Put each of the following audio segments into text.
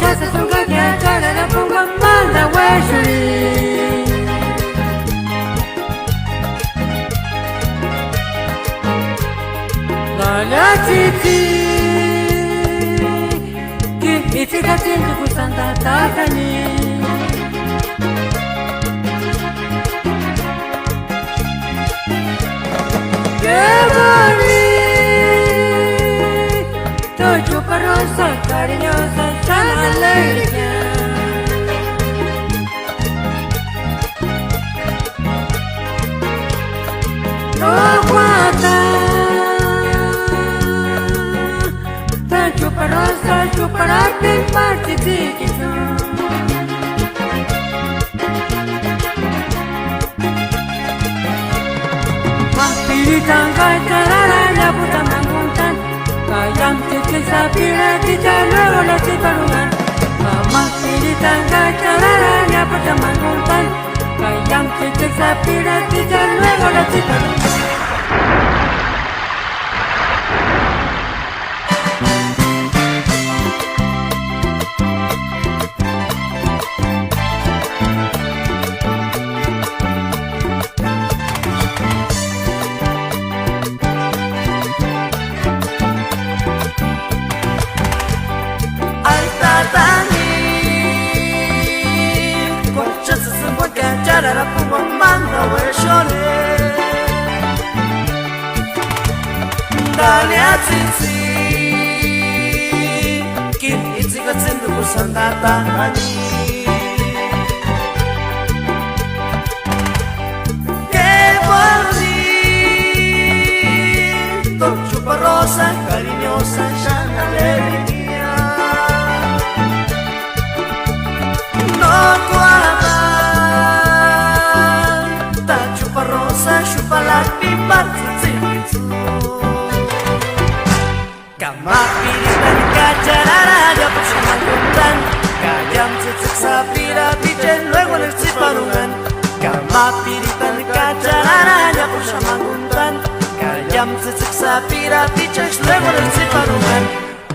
casa tunga kia cara la pumba manda weshuri la titi ki itika tindu kusanta takani Rosa cariñosa, sana alegría. No aguanta, tan chuparosa, chuparate en parte chiquito. Mapiritan, caitarara, la puta manguntan. Kayam titik sapira kita luego la ciparungan Mama piritan kachararanya perteman kumpan Kayam titik sapira kita luego la ciparungan la puma manda weshone Dale a tsitsi Kin itzika tsindu kusanda tangani Que bonito Chupa rosa, cariñosa, llana alegría No guarda Chupa la pipa tzitzu Kama piritan kacharara ya pushaman kuntan Kayam tzitzuk sapira pichen luego les tziparungan Kama piritan kacharara ya pushaman kuntan Kayam tzitzuk sapira pichen luego les tziparungan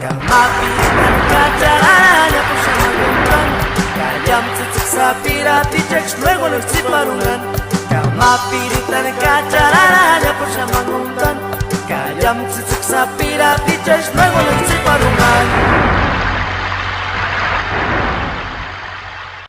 Kama piritan kacharara ya pushaman kuntan Kayam tzitzuk sapira pichen luego les tziparungan Kama piritan kacharara ya pushaman kuntan Kayam tzitzuk sapira pichen luego les